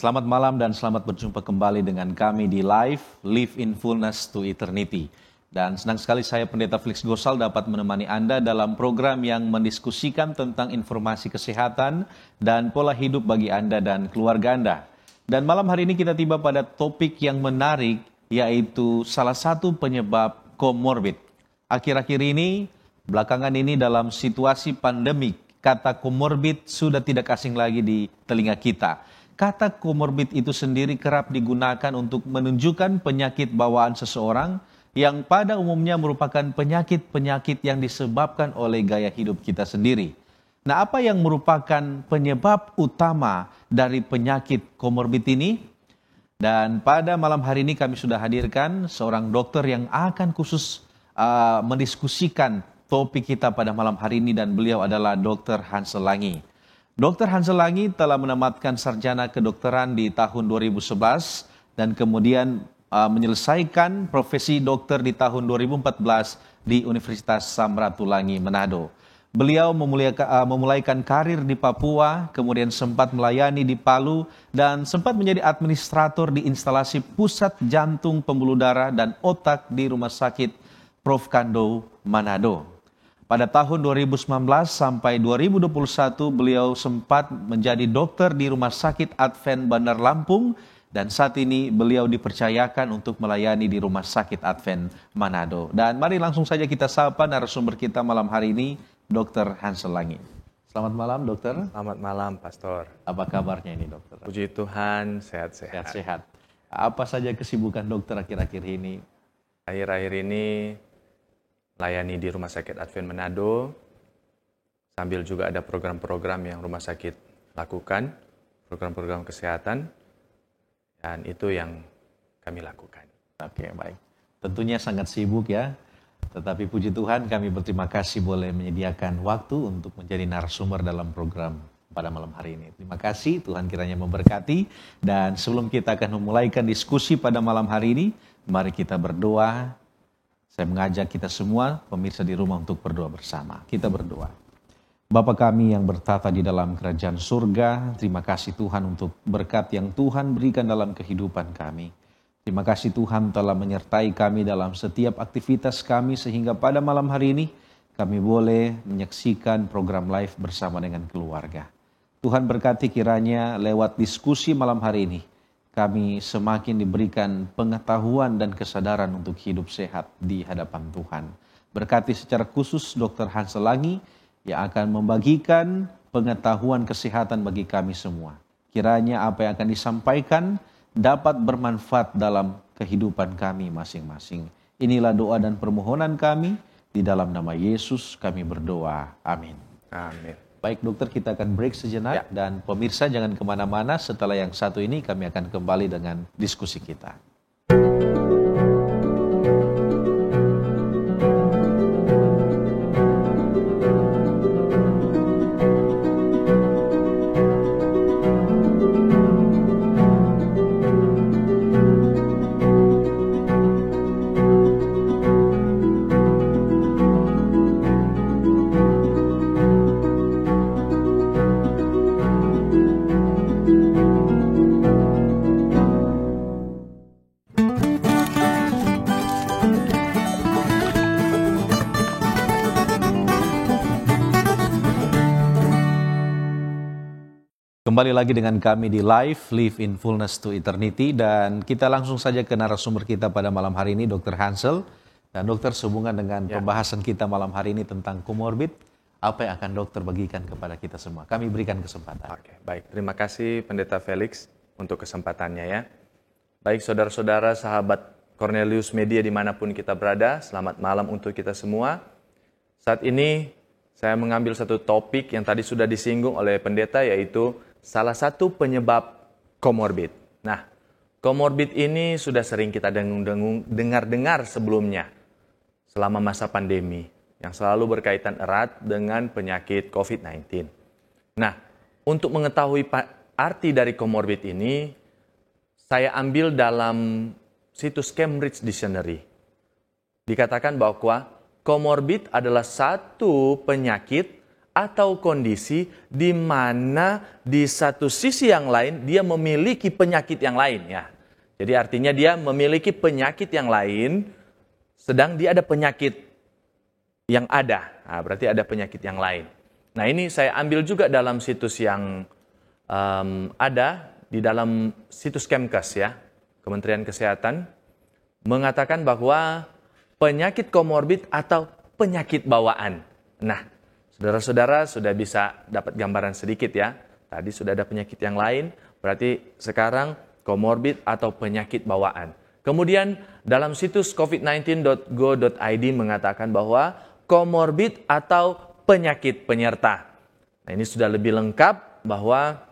Selamat malam dan selamat berjumpa kembali dengan kami di Live in Fullness to Eternity. Dan senang sekali saya Pendeta Felix Gosal dapat menemani Anda dalam program yang mendiskusikan tentang informasi kesehatan dan pola hidup bagi Anda dan keluarga Anda. Dan malam hari ini kita tiba pada topik yang menarik, yaitu salah satu penyebab komorbid. Akhir-akhir ini, belakangan ini dalam situasi pandemik, kata komorbid sudah tidak asing lagi di telinga kita. Kata komorbid itu sendiri kerap digunakan untuk menunjukkan penyakit bawaan seseorang yang pada umumnya merupakan penyakit-penyakit yang disebabkan oleh gaya hidup kita sendiri. Nah, apa yang merupakan penyebab utama dari penyakit komorbid ini? Dan pada malam hari ini kami sudah hadirkan seorang dokter yang akan khusus mendiskusikan topik kita pada malam hari ini, dan beliau adalah Dr. Hansel Langi. Dr. Hansel Langi telah menamatkan sarjana kedokteran di tahun 2011 dan kemudian menyelesaikan profesi dokter di tahun 2014 di Universitas Samratulangi, Manado. Beliau memulaikan karir di Papua, kemudian sempat melayani di Palu, dan sempat menjadi administrator di instalasi pusat jantung, pembuluh darah, dan otak di Rumah Sakit Prof. Kando, Manado. Pada tahun 2019 sampai 2021, beliau sempat menjadi dokter di Rumah Sakit Advent Bandar Lampung, dan saat ini beliau dipercayakan untuk melayani di Rumah Sakit Advent Manado. Dan mari langsung saja kita sapa narasumber kita malam hari ini, Dr. Hansel Langi. Selamat malam, dokter. Selamat malam, Pastor. Apa kabarnya ini, dokter? Puji Tuhan, sehat-sehat. Sehat-sehat. Apa saja kesibukan dokter akhir-akhir ini? Akhir-akhir ini layani di Rumah Sakit Advent Manado, sambil juga ada program-program yang rumah sakit lakukan, program-program kesehatan, dan itu yang kami lakukan. Oke, baik. Tentunya sangat sibuk ya, tetapi puji Tuhan kami berterima kasih boleh menyediakan waktu untuk menjadi narasumber dalam program pada malam hari ini. Terima kasih, Tuhan kiranya memberkati. Dan sebelum kita akan memulaikan diskusi pada malam hari ini, mari kita berdoa. Saya mengajak kita semua, pemirsa di rumah, untuk berdoa bersama. Kita berdoa. Bapa kami yang bertata di dalam kerajaan surga, terima kasih Tuhan untuk berkat yang Tuhan berikan dalam kehidupan kami. Terima kasih Tuhan telah menyertai kami dalam setiap aktivitas kami, sehingga pada malam hari ini kami boleh menyaksikan program live bersama dengan keluarga. Tuhan berkati kiranya lewat diskusi malam hari ini, kami semakin diberikan pengetahuan dan kesadaran untuk hidup sehat di hadapan Tuhan. Berkati secara khusus Dr. Hansel Langi yang akan membagikan pengetahuan kesehatan bagi kami semua. Kiranya apa yang akan disampaikan dapat bermanfaat dalam kehidupan kami masing-masing. Inilah doa dan permohonan kami, di dalam nama Yesus kami berdoa. Amin. Amin. Baik dokter, kita akan break sejenak dan pemirsa jangan kemana-mana. Setelah yang satu ini kami akan kembali dengan diskusi kita. Kembali lagi dengan kami di Live in Fullness to Eternity, dan kita langsung saja ke narasumber kita pada malam hari ini, Dr. Hansel. Dan dokter, sehubungan dengan pembahasan kita malam hari ini tentang komorbid, apa yang akan dokter bagikan kepada kita semua? Kami berikan kesempatan. Oke, baik. Terima kasih Pendeta Felix untuk kesempatannya ya. Baik saudara-saudara, sahabat Cornelius Media dimanapun kita berada, selamat malam untuk kita semua. Saat ini saya mengambil satu topik yang tadi sudah disinggung oleh pendeta, yaitu salah satu penyebab komorbid. Nah, komorbid ini sudah sering kita dengar-dengar sebelumnya selama masa pandemi, yang selalu berkaitan erat dengan penyakit COVID-19. Nah, untuk mengetahui arti dari komorbid ini, saya ambil dalam situs Cambridge Dictionary. Dikatakan bahwa komorbid adalah satu penyakit atau kondisi di mana di satu sisi yang lain dia memiliki penyakit yang lain ya. Jadi artinya dia memiliki penyakit yang lain, sedang dia ada penyakit yang ada. Nah, berarti ada penyakit yang lain. Nah ini saya ambil juga dalam situs yang ada di dalam situs Kemkes ya, Kementerian Kesehatan, mengatakan bahwa penyakit komorbid atau penyakit bawaan. Nah, saudara-saudara sudah bisa dapat gambaran sedikit ya. Tadi sudah ada penyakit yang lain, berarti sekarang komorbid atau penyakit bawaan. Kemudian dalam situs covid19.go.id mengatakan bahwa komorbid atau penyakit penyerta. Nah, ini sudah lebih lengkap bahwa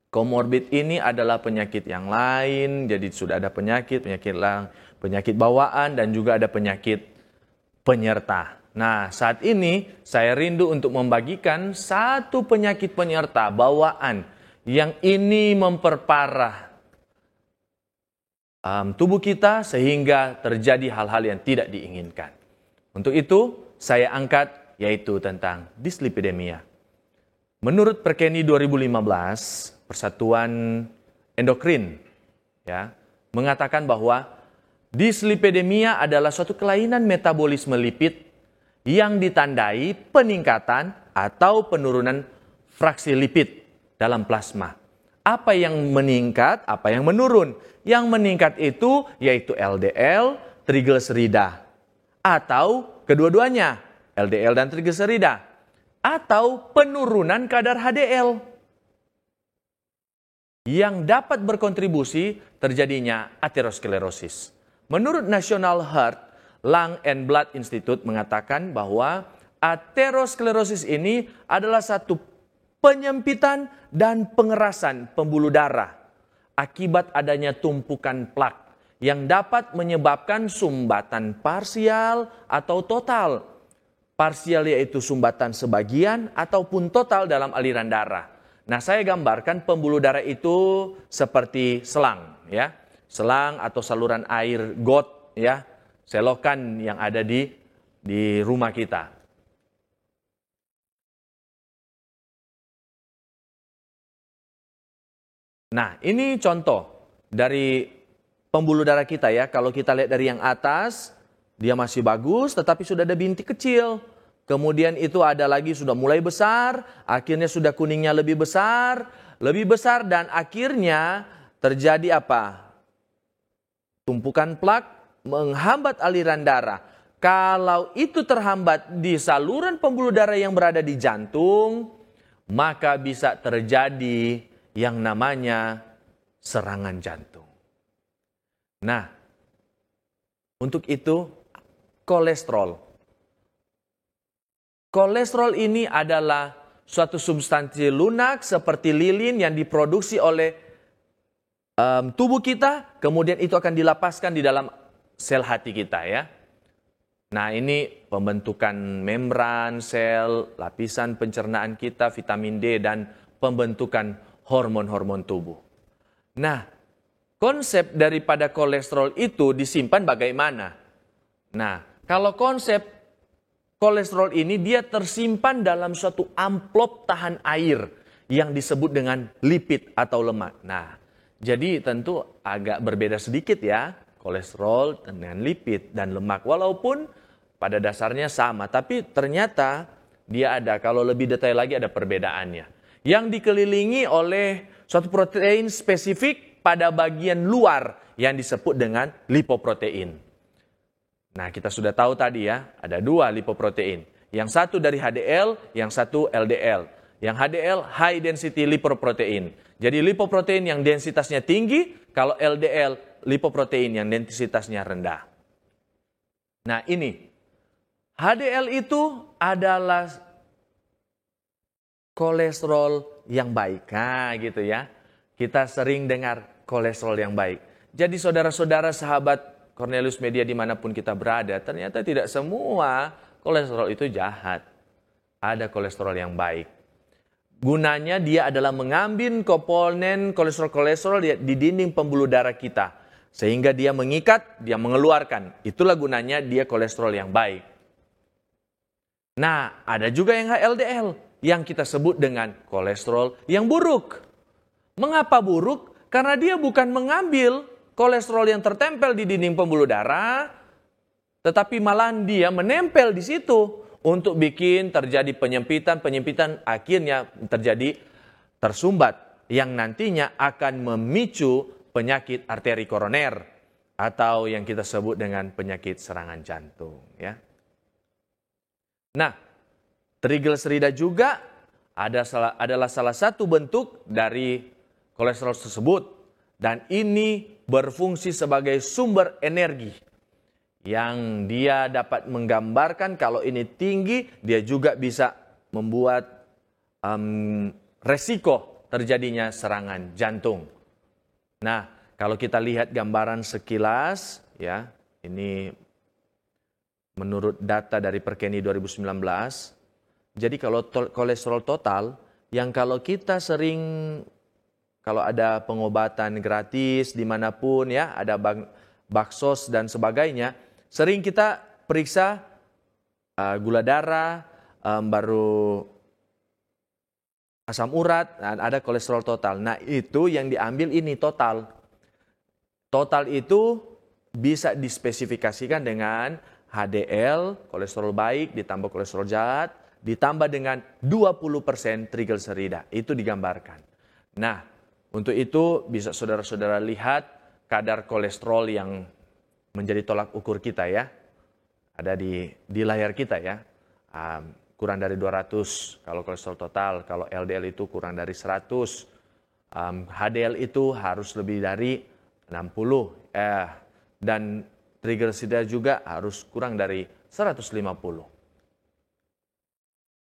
komorbid ini adalah penyakit yang lain, jadi sudah ada penyakit bawaan dan juga ada penyakit penyerta. Nah, saat ini saya rindu untuk membagikan satu penyakit penyerta bawaan yang ini memperparah tubuh kita sehingga terjadi hal-hal yang tidak diinginkan. Untuk itu, saya angkat yaitu tentang dislipidemia. Menurut Perkeni 2015, Persatuan Endokrin ya, mengatakan bahwa dislipidemia adalah suatu kelainan metabolisme lipid yang ditandai peningkatan atau penurunan fraksi lipid dalam plasma. Apa yang meningkat, apa yang menurun? Yang meningkat itu yaitu LDL, trigliserida, atau kedua-duanya, LDL dan trigliserida, atau penurunan kadar HDL yang dapat berkontribusi terjadinya aterosklerosis. Menurut National Heart, Lung and Blood Institute mengatakan bahwa aterosklerosis ini adalah satu penyempitan dan pengerasan pembuluh darah akibat adanya tumpukan plak yang dapat menyebabkan sumbatan parsial atau total. Parsial yaitu sumbatan sebagian ataupun total dalam aliran darah. Nah, saya gambarkan pembuluh darah itu seperti selang ya. Selang atau saluran air got ya, selokan yang ada di rumah kita. Nah, ini contoh dari pembuluh darah kita ya. Kalau kita lihat dari yang atas, dia masih bagus, tetapi sudah ada bintik kecil. Kemudian itu ada lagi sudah mulai besar, akhirnya sudah kuningnya lebih besar, dan akhirnya terjadi apa? Tumpukan plak menghambat aliran darah. Kalau itu terhambat di saluran pembuluh darah yang berada di jantung, maka bisa terjadi yang namanya serangan jantung. Nah, untuk itu kolesterol. Kolesterol ini adalah suatu substansi lunak seperti lilin yang diproduksi oleh tubuh kita, kemudian itu akan dilepaskan di dalam sel hati kita ya. Nah, ini pembentukan membran sel, lapisan pencernaan kita, vitamin D, dan pembentukan hormon-hormon tubuh. Nah, konsep daripada kolesterol itu disimpan bagaimana? Nah, kalau konsep kolesterol ini dia tersimpan dalam suatu amplop tahan air yang disebut dengan lipid atau lemak. Nah, jadi tentu agak berbeda sedikit ya, kolesterol dengan lipid dan lemak. Walaupun pada dasarnya sama, tapi ternyata dia ada, kalau lebih detail lagi ada perbedaannya. Yang dikelilingi oleh suatu protein spesifik pada bagian luar yang disebut dengan lipoprotein. Nah, kita sudah tahu tadi ya, ada dua lipoprotein. Yang satu dari HDL, yang satu LDL. Yang HDL, high density lipoprotein. Jadi lipoprotein yang densitasnya tinggi, kalau LDL, lipoprotein yang densitasnya rendah. Nah, ini. HDL itu adalah kolesterol yang baik. Nah, gitu ya. Kita sering dengar kolesterol yang baik. Jadi saudara-saudara sahabat Cornelius Media dimanapun kita berada, ternyata tidak semua kolesterol itu jahat. Ada kolesterol yang baik. Gunanya dia adalah mengambil komponen kolesterol di dinding pembuluh darah kita. Sehingga dia mengikat, dia mengeluarkan. Itulah gunanya dia kolesterol yang baik. Nah, ada juga yang HLDL. yang kita sebut dengan kolesterol yang buruk. Mengapa buruk? Karena dia bukan mengambil kolesterol yang tertempel di dinding pembuluh darah, tetapi malah dia menempel di situ untuk bikin terjadi penyempitan akhirnya terjadi tersumbat yang nantinya akan memicu penyakit arteri koroner atau yang kita sebut dengan penyakit serangan jantung, ya. Nah, trigliserida juga adalah salah satu bentuk dari kolesterol tersebut dan ini berfungsi sebagai sumber energi yang dia dapat menggambarkan kalau ini tinggi, dia juga bisa membuat resiko terjadinya serangan jantung. Nah, kalau kita lihat gambaran sekilas, ya, ini menurut data dari Perkeni 2019, jadi kalau kolesterol total, yang kalau kita sering, kalau ada pengobatan gratis dimanapun ya, ada baksos dan sebagainya, sering kita periksa gula darah, baru asam urat, ada kolesterol total. Nah itu yang diambil ini total. Total itu bisa dispesifikasikan dengan HDL, kolesterol baik, ditambah kolesterol jahat, ditambah dengan 20% trigliserida. Itu digambarkan. Nah, untuk itu bisa saudara-saudara lihat kadar kolesterol yang menjadi tolak ukur kita ya. Ada di layar kita ya. Kurang dari 200 kalau kolesterol total, kalau LDL itu kurang dari 100. HDL itu harus lebih dari 60 dan trigliserida juga harus kurang dari 150.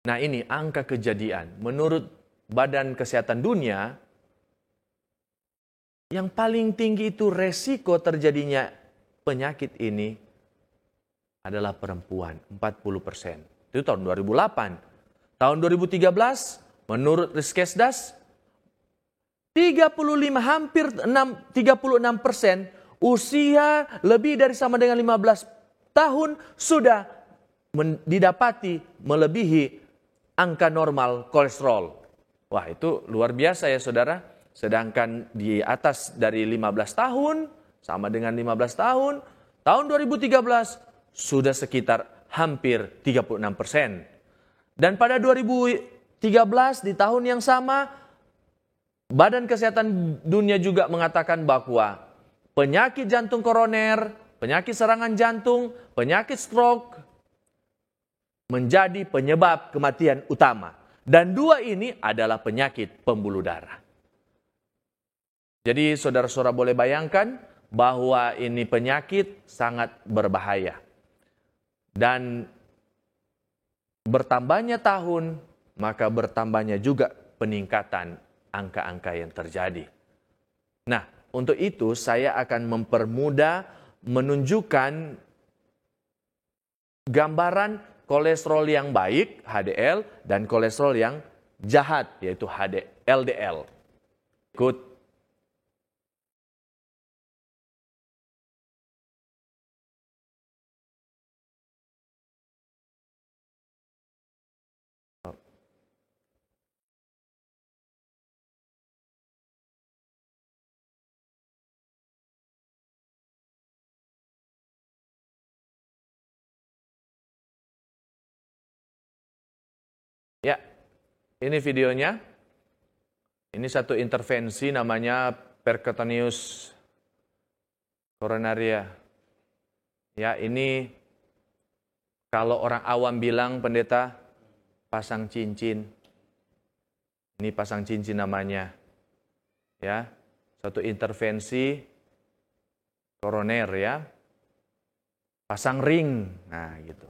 Nah ini angka kejadian. Menurut Badan Kesehatan Dunia, yang paling tinggi itu resiko terjadinya penyakit ini adalah perempuan, 40%. Itu tahun 2008. Tahun 2013, menurut Riskesdas, 36% usia lebih dari sama dengan 15 tahun sudah didapati melebihi angka normal kolesterol. Wah itu luar biasa ya saudara. Sedangkan di atas dari 15 tahun sama dengan 15 tahun, tahun 2013 sudah sekitar hampir 36%. Dan pada 2013 di tahun yang sama, Badan Kesehatan Dunia juga mengatakan bahwa penyakit jantung koroner, penyakit serangan jantung, penyakit stroke menjadi penyebab kematian utama. Dan dua ini adalah penyakit pembuluh darah. Jadi saudara-saudara boleh bayangkan bahwa ini penyakit sangat berbahaya. Dan bertambahnya tahun, maka bertambahnya juga peningkatan angka-angka yang terjadi. Nah, untuk itu saya akan mempermudah menunjukkan gambaran kolesterol yang baik, HDL, dan kolesterol yang jahat, yaitu LDL. Ikut. Ya, ini videonya. Ini satu intervensi namanya percutaneous coronaria. Ya, ini kalau orang awam bilang pendeta pasang cincin. Ini pasang cincin namanya. Ya, satu intervensi koroner ya. Pasang ring. Nah, gitu.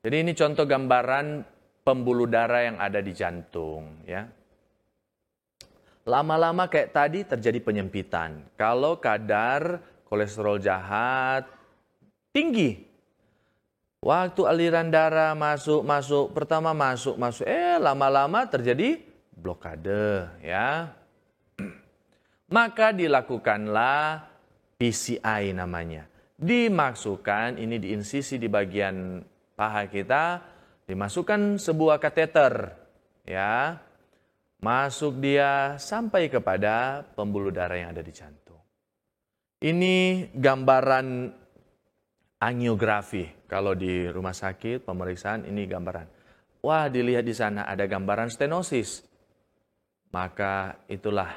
Jadi ini contoh gambaran pembuluh darah yang ada di jantung ya. Lama-lama kayak tadi terjadi penyempitan. Kalau kadar kolesterol jahat tinggi. Waktu aliran darah masuk, pertama masuk, lama-lama terjadi blokade ya. Maka dilakukanlah PCI namanya. Dimasukkan ini diinsisi di bagian paha kita, dimasukkan sebuah kateter ya. Masuk dia sampai kepada pembuluh darah yang ada di jantung. Ini gambaran angiografi. Kalau di rumah sakit pemeriksaan ini gambaran. Wah, dilihat di sana ada gambaran stenosis. Maka itulah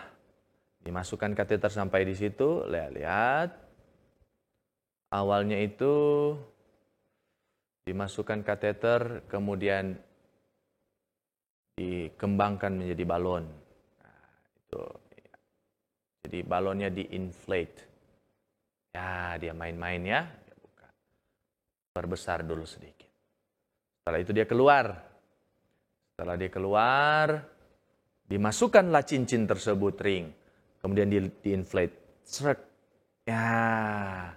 dimasukkan kateter sampai di situ. Lihat. Awalnya itu dimasukkan kateter, kemudian dikembangkan menjadi balon. Nah, itu. Jadi balonnya diinflate. Ya, dia main-main ya. Perbesar dulu sedikit. Setelah itu dia keluar. Setelah dia keluar, dimasukkanlah cincin tersebut ring. Kemudian diinflate. Seret. Ya.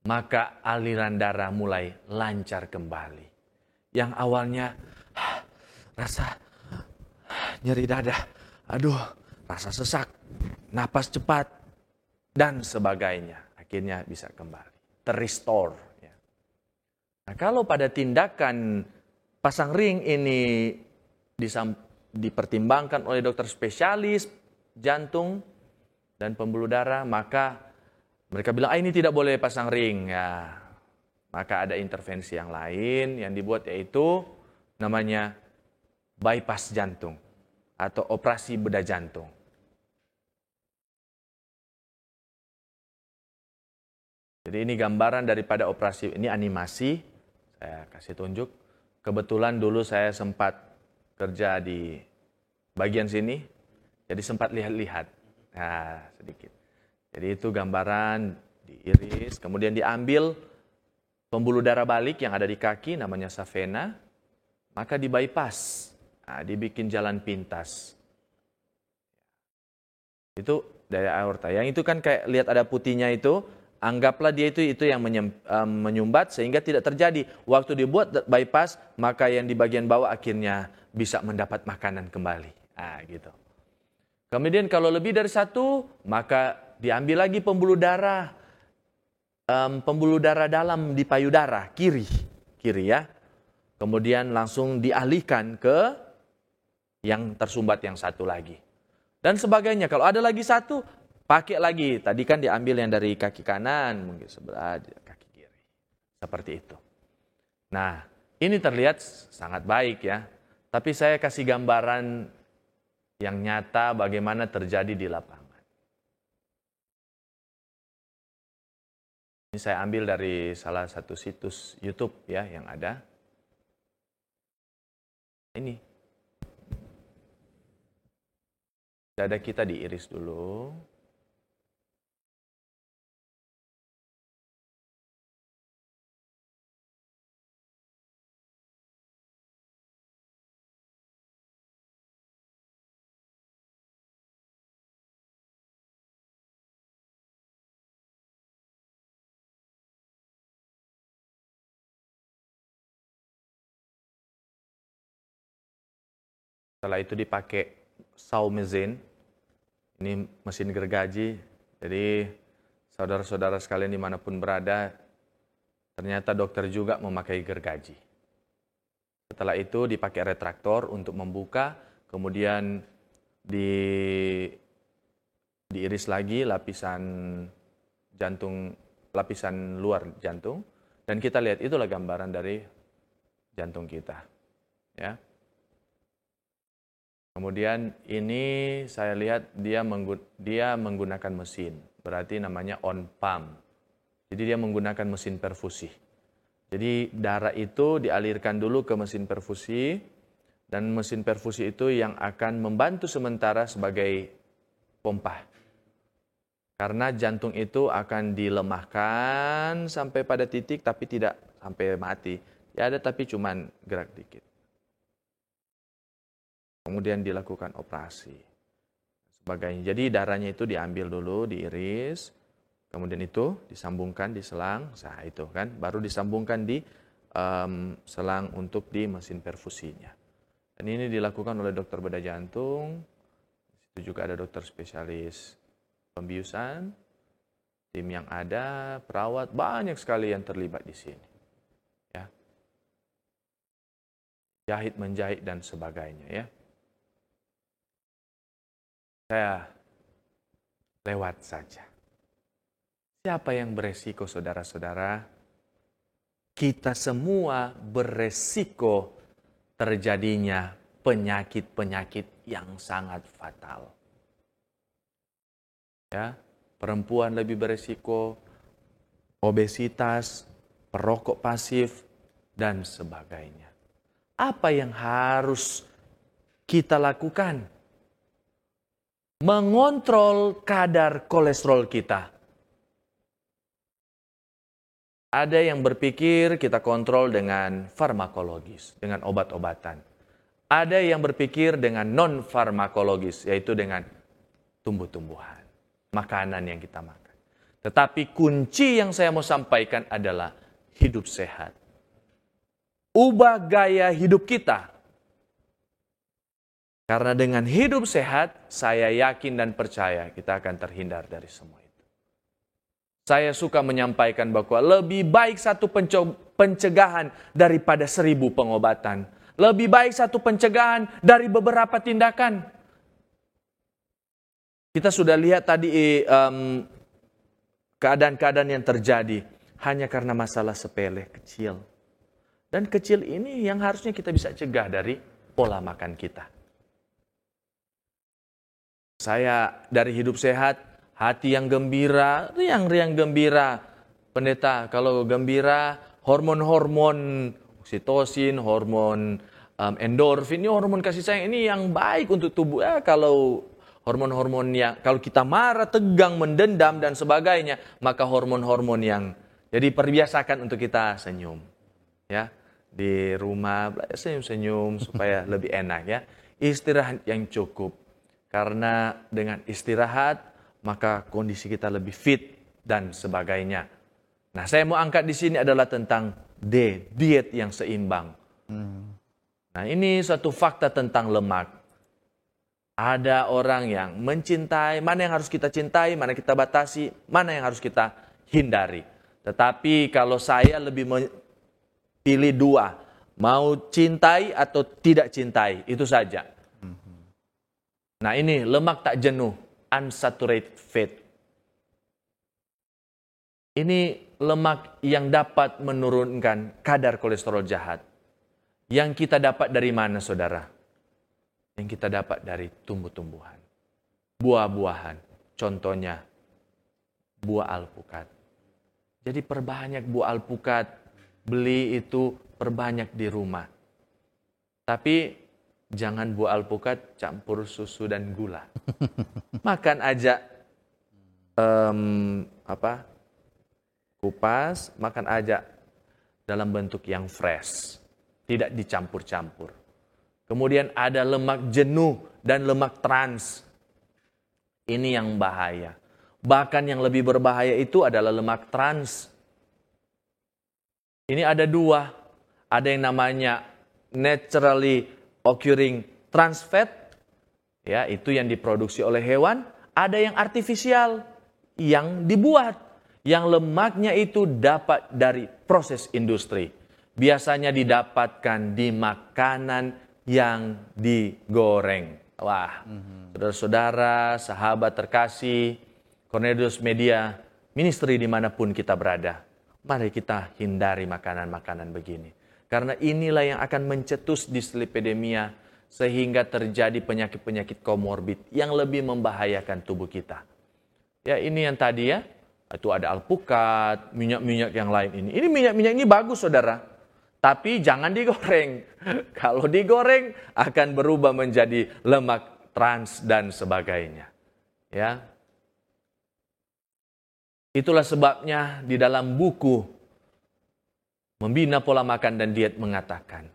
Maka aliran darah mulai lancar kembali. Yang awalnya rasa nyeri dada, aduh, rasa sesak, napas cepat, dan sebagainya. Akhirnya bisa kembali, terrestore. Ya. Nah, kalau pada tindakan pasang ring ini dipertimbangkan oleh dokter spesialis jantung dan pembuluh darah, maka mereka bilang, ini tidak boleh pasang ring. Ya. Maka ada intervensi yang lain yang dibuat, yaitu namanya bypass jantung atau operasi bedah jantung. Jadi ini gambaran daripada operasi, ini animasi, saya kasih tunjuk. Kebetulan dulu saya sempat kerja di bagian sini, jadi sempat lihat-lihat. Nah, sedikit. Jadi itu gambaran diiris, kemudian diambil pembuluh darah balik yang ada di kaki, namanya safena, maka di bypass. Nah, dibikin jalan pintas. Itu dari aorta. Yang itu kan kayak lihat ada putihnya itu, anggaplah dia itu yang menyumbat sehingga tidak terjadi. Waktu dibuat bypass, maka yang di bagian bawah akhirnya bisa mendapat makanan kembali. Nah, gitu. Kemudian kalau lebih dari satu, maka diambil lagi pembuluh darah dalam di payudara kiri ya. Kemudian langsung dialihkan ke yang tersumbat yang satu lagi. Dan sebagainya. Kalau ada lagi satu, pakai lagi. Tadi kan diambil yang dari kaki kanan, mungkin sebelah kaki kiri. Seperti itu. Nah, ini terlihat sangat baik ya. Tapi saya kasih gambaran yang nyata bagaimana terjadi di lapangan. Ini saya ambil dari salah satu situs YouTube ya yang ada. Ini. Dada kita diiris dulu. Setelah itu dipakai saw mesin. Ini mesin gergaji. Jadi saudara-saudara sekalian dimanapun berada, ternyata dokter juga memakai gergaji. Setelah itu dipakai retraktor untuk membuka, kemudian diiris lagi lapisan jantung, lapisan luar jantung, dan kita lihat itulah gambaran dari jantung kita. Ya. Kemudian ini saya lihat dia menggunakan mesin, berarti namanya on pump. Jadi dia menggunakan mesin perfusi. Jadi darah itu dialirkan dulu ke mesin perfusi, dan mesin perfusi itu yang akan membantu sementara sebagai pompa. Karena jantung itu akan dilemahkan sampai pada titik, tapi tidak sampai mati. Ya ada, tapi cuman gerak dikit. Kemudian dilakukan operasi. Sebagainya. Jadi darahnya itu diambil dulu, diiris, kemudian itu disambungkan di selang, nah itu kan, baru disambungkan di selang untuk di mesin perfusinya. Dan ini dilakukan oleh dokter bedah jantung, di situ juga ada dokter spesialis pembiusan, tim yang ada, perawat, banyak sekali yang terlibat di sini. Ya. jahit-menjahit dan sebagainya ya. Saya lewat saja. Siapa yang beresiko, saudara-saudara? Kita semua beresiko terjadinya penyakit-penyakit yang sangat fatal. Ya, perempuan lebih beresiko, obesitas, perokok pasif, dan sebagainya. Apa yang harus kita lakukan? Mengontrol kadar kolesterol kita. Ada yang berpikir kita kontrol dengan farmakologis, dengan obat-obatan. Ada yang berpikir dengan non-farmakologis, yaitu dengan tumbuh-tumbuhan, makanan yang kita makan. Tetapi kunci yang saya mau sampaikan adalah hidup sehat. Ubah gaya hidup kita. Karena dengan hidup sehat, saya yakin dan percaya kita akan terhindar dari semua itu. Saya suka menyampaikan bahwa lebih baik satu pencegahan daripada 1000 pengobatan. Lebih baik satu pencegahan dari beberapa tindakan. Kita sudah lihat tadi keadaan-keadaan yang terjadi hanya karena masalah sepele, kecil. Dan kecil ini yang harusnya kita bisa cegah dari pola makan kita. Saya dari hidup sehat, hati yang gembira, riang-riang gembira. Pendeta, kalau gembira, hormon-hormon oksitosin, hormon endorfin, ini hormon kasih sayang ini yang baik untuk tubuh. Kalau hormon-hormon yang, kalau kita marah, tegang, mendendam, dan sebagainya, maka hormon-hormon yang, jadi perbiasakan untuk kita senyum. Ya, di rumah, senyum-senyum supaya lebih enak ya. Istirahat yang cukup. Karena dengan istirahat, maka kondisi kita lebih fit dan sebagainya. Nah, saya mau angkat di sini adalah tentang diet yang seimbang. Nah, ini suatu fakta tentang lemak. Ada orang yang mencintai, mana yang harus kita cintai, mana kita batasi, mana yang harus kita hindari. Tetapi kalau saya lebih pilih 2, mau cintai atau tidak cintai, itu saja. Nah, ini lemak tak jenuh, unsaturated fat. Ini lemak yang dapat menurunkan kadar kolesterol jahat. Yang kita dapat dari mana, saudara? Yang kita dapat dari tumbuh-tumbuhan. Buah-buahan, contohnya buah alpukat. Jadi perbanyak buah alpukat, beli itu perbanyak di rumah. Tapi jangan buah alpukat campur susu dan gula. Makan aja kupas, makan aja dalam bentuk yang fresh, tidak dicampur-campur. Kemudian ada lemak jenuh dan lemak trans. Ini yang bahaya. Bahkan yang lebih berbahaya itu adalah lemak trans. Ini ada 2. Ada yang namanya naturally occurring trans fat, ya, itu yang diproduksi oleh hewan. Ada yang artifisial, yang dibuat, yang lemaknya itu dapat dari proses industri. Biasanya didapatkan di makanan yang digoreng. Wah, saudara-saudara, sahabat terkasih, Cornelius Media, ministry dimanapun kita berada, mari kita hindari makanan-makanan begini. Karena inilah yang akan mencetus dislipidemia sehingga terjadi penyakit-penyakit komorbid yang lebih membahayakan tubuh kita. Ya, ini yang tadi ya, itu ada alpukat, minyak-minyak yang lain ini. Ini minyak-minyak ini bagus, saudara. Tapi jangan digoreng. Kalau digoreng akan berubah menjadi lemak trans dan sebagainya. Ya. Itulah sebabnya di dalam buku Membina Pola Makan dan Diet mengatakan,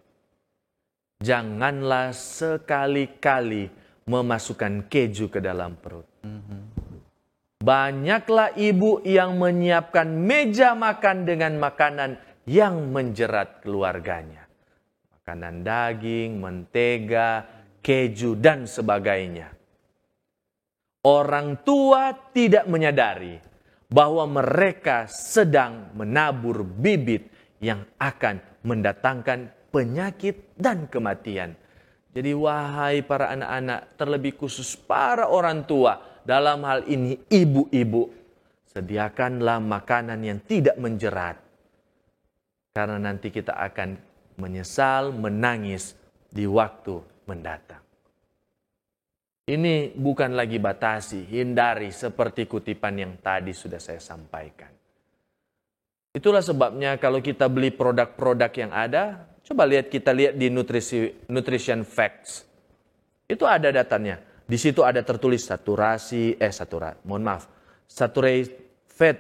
janganlah sekali-kali memasukkan keju ke dalam perut. Banyaklah ibu yang menyiapkan meja makan dengan makanan yang menjerat keluarganya. Makanan daging, mentega, keju, dan sebagainya. Orang tua tidak menyadari bahwa mereka sedang menabur bibit yang akan mendatangkan penyakit, dan kematian. Jadi wahai para anak-anak, terlebih khusus para orang tua, dalam hal ini ibu-ibu, sediakanlah makanan yang tidak menjerat. Karena nanti kita akan menyesal, menangis di waktu mendatang. Ini bukan lagi batasi, hindari seperti kutipan yang tadi sudah saya sampaikan. Itulah sebabnya kalau kita beli produk-produk yang ada, coba kita lihat di nutrition facts. Itu ada datanya. Di situ ada tertulis saturated fat.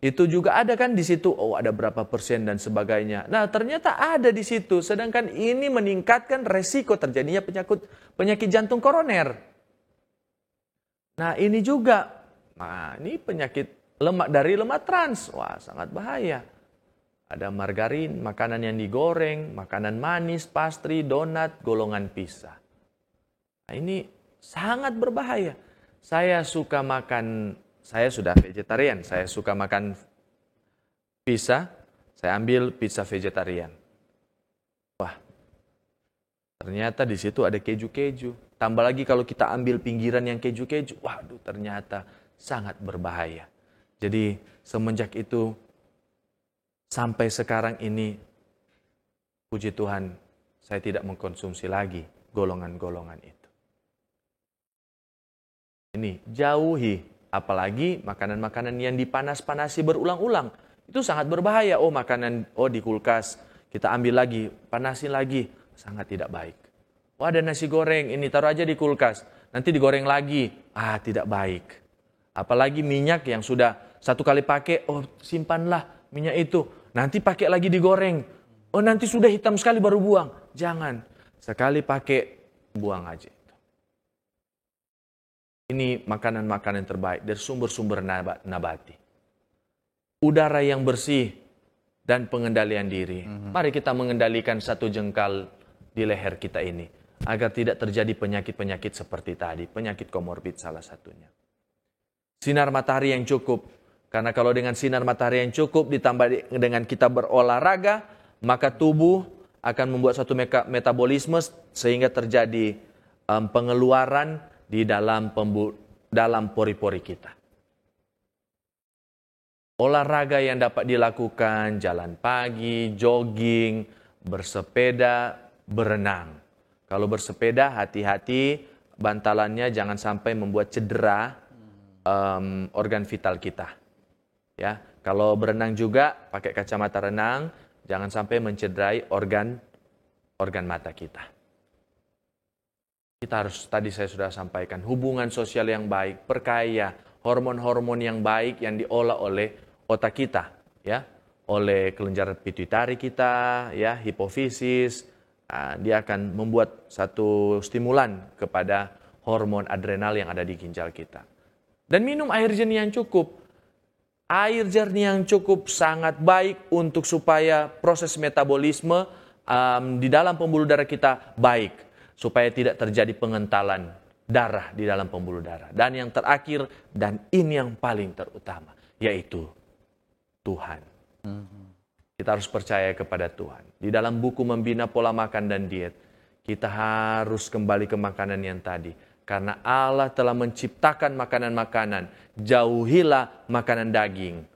Itu juga ada kan di situ. Oh, ada berapa persen dan sebagainya. Nah, ternyata ada di situ. Sedangkan ini meningkatkan resiko terjadinya penyakit jantung koroner. Nah, ini juga. Nah, ini penyakit lemak trans. Wah, sangat bahaya. Ada margarin, makanan yang digoreng, makanan manis, pastry, donat, golongan pizza. Nah, ini sangat berbahaya. Saya sudah vegetarian, saya suka makan pizza, saya ambil pizza vegetarian. Wah, ternyata di situ ada keju-keju. Tambah lagi kalau kita ambil pinggiran yang keju-keju, waduh ternyata sangat berbahaya. Jadi semenjak itu sampai sekarang ini, puji Tuhan, saya tidak mengkonsumsi lagi golongan-golongan itu. Ini jauhi, apalagi makanan-makanan yang dipanas-panasi berulang-ulang. Itu sangat berbahaya. Di kulkas, kita ambil lagi, panasin lagi. Sangat tidak baik. Ada nasi goreng, ini taruh aja di kulkas. Nanti digoreng lagi. Tidak baik. Apalagi minyak yang sudah satu kali pakai, simpanlah minyak itu. Nanti pakai lagi digoreng. Nanti sudah hitam sekali baru buang. Jangan. Sekali pakai, buang aja. Ini makanan-makanan terbaik dari sumber-sumber nabati. Udara yang bersih dan pengendalian diri. Mari kita mengendalikan satu jengkal di leher kita ini. Agar tidak terjadi penyakit-penyakit seperti tadi. Penyakit komorbid salah satunya. Sinar matahari yang cukup. Karena kalau dengan sinar matahari yang cukup ditambah dengan kita berolahraga, maka tubuh akan membuat suatu metabolisme sehingga terjadi pengeluaran di dalam pori-pori kita. Olahraga yang dapat dilakukan, jalan pagi, jogging, bersepeda, berenang. Kalau bersepeda, hati-hati bantalannya jangan sampai membuat cedera organ vital kita. Ya, kalau berenang juga pakai kacamata renang, jangan sampai mencederai organ mata kita. Kita harus, tadi saya sudah sampaikan, hubungan sosial yang baik, perkaya, hormon-hormon yang baik yang diolah oleh otak kita, ya, oleh kelenjar pituitari kita, ya, hipofisis. Dia akan membuat satu stimulan kepada hormon adrenal yang ada di ginjal kita. Dan minum air jernih yang cukup. Air jernih yang cukup sangat baik untuk supaya proses metabolisme di dalam pembuluh darah kita baik. Supaya tidak terjadi pengentalan darah di dalam pembuluh darah. Dan yang terakhir, dan ini yang paling terutama, yaitu Tuhan. Kita harus percaya kepada Tuhan. Di dalam buku Membina Pola Makan dan Diet, kita harus kembali ke makanan yang tadi. Karena Allah telah menciptakan makanan-makanan. Jauhilah makanan daging,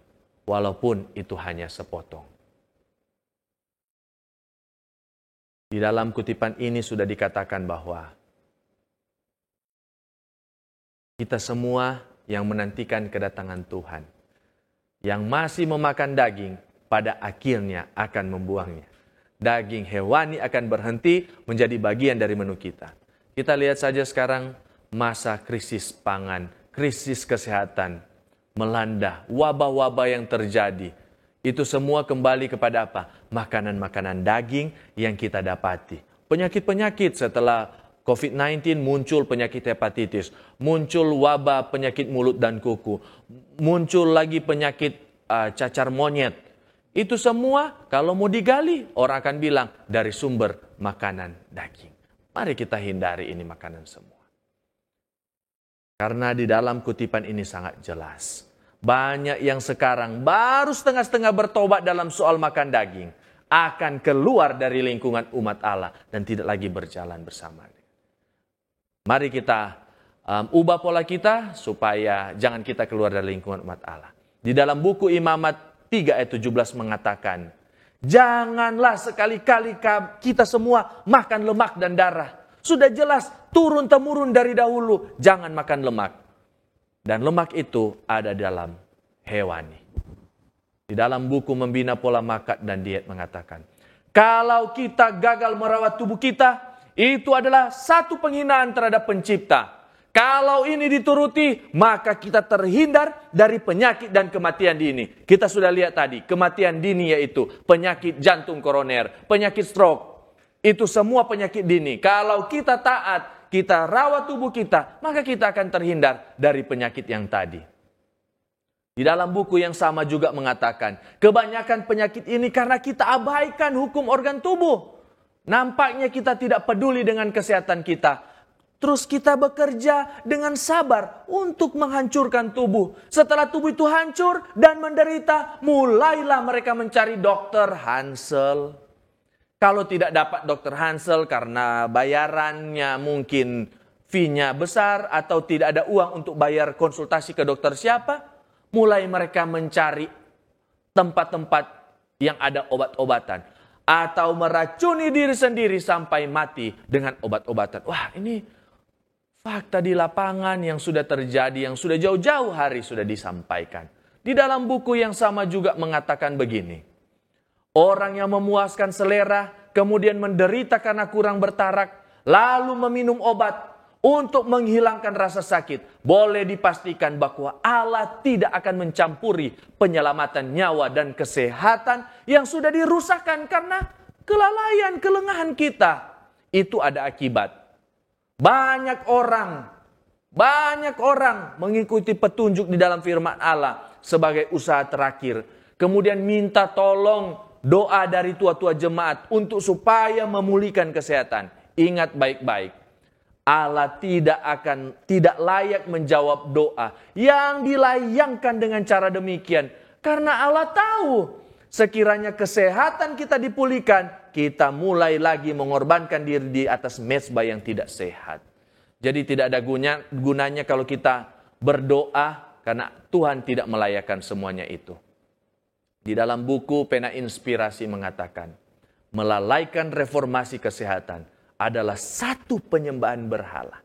walaupun itu hanya sepotong. Di dalam kutipan ini sudah dikatakan bahwa kita semua yang menantikan kedatangan Tuhan, yang masih memakan daging, pada akhirnya akan membuangnya. Daging hewani akan berhenti menjadi bagian dari menu kita. Kita lihat saja sekarang masa krisis pangan, krisis kesehatan melanda, wabah-wabah yang terjadi. Itu semua kembali kepada apa? Makanan-makanan daging yang kita dapati. Penyakit-penyakit setelah COVID-19 muncul penyakit hepatitis, muncul wabah penyakit mulut dan kuku, muncul lagi penyakit cacar monyet. Itu semua kalau mau digali, orang akan bilang dari sumber makanan daging. Mari kita hindari ini makanan semua. Karena di dalam kutipan ini sangat jelas. Banyak yang sekarang baru setengah-setengah bertobat dalam soal makan daging. akan keluar dari lingkungan umat Allah dan tidak lagi berjalan bersama. Mari kita ubah pola kita supaya jangan kita keluar dari lingkungan umat Allah. Di dalam buku Imamat 3 ayat 17 mengatakan, janganlah sekali-kali kita semua makan lemak dan darah. Sudah jelas turun-temurun dari dahulu, jangan makan lemak. Dan lemak itu ada dalam hewani. Di dalam buku Membina Pola Makan dan Diet mengatakan, kalau kita gagal merawat tubuh kita, itu adalah satu penghinaan terhadap pencipta. Kalau ini dituruti, maka kita terhindar dari penyakit dan kematian dini. Kita sudah lihat tadi, kematian dini yaitu penyakit jantung koroner, penyakit stroke. Itu semua penyakit dini. Kalau kita taat, kita rawat tubuh kita, maka kita akan terhindar dari penyakit yang tadi. Di dalam buku yang sama juga mengatakan, kebanyakan penyakit ini karena kita abaikan hukum organ tubuh. Nampaknya kita tidak peduli dengan kesehatan kita. Terus kita bekerja dengan sabar untuk menghancurkan tubuh. Setelah tubuh itu hancur dan menderita, mulailah mereka mencari dokter Hansel. Kalau tidak dapat dokter Hansel karena bayarannya mungkin fee-nya besar atau tidak ada uang untuk bayar konsultasi ke dokter siapa, mulai mereka mencari tempat-tempat yang ada obat-obatan. Atau meracuni diri sendiri sampai mati dengan obat-obatan. Wah, ini fakta di lapangan yang sudah terjadi, yang sudah jauh-jauh hari sudah disampaikan. Di dalam buku yang sama juga mengatakan begini. Orang yang memuaskan selera, kemudian menderita karena kurang bertarak, lalu meminum obat untuk menghilangkan rasa sakit. Boleh dipastikan bahwa Allah tidak akan mencampuri penyelamatan nyawa dan kesehatan yang sudah dirusakkan karena kelalaian, kelengahan kita. Itu ada akibat. Banyak orang mengikuti petunjuk di dalam firman Allah sebagai usaha terakhir. Kemudian minta tolong doa dari tua-tua jemaat untuk supaya memulihkan kesehatan. Ingat baik-baik. Allah tidak layak menjawab doa yang dilayangkan dengan cara demikian. Karena Allah tahu sekiranya kesehatan kita dipulihkan, kita mulai lagi mengorbankan diri di atas mezbah yang tidak sehat. Jadi tidak ada gunanya kalau kita berdoa karena Tuhan tidak melayakkan semuanya itu. Di dalam buku Pena Inspirasi mengatakan, melalaikan reformasi kesehatan adalah satu penyembahan berhala,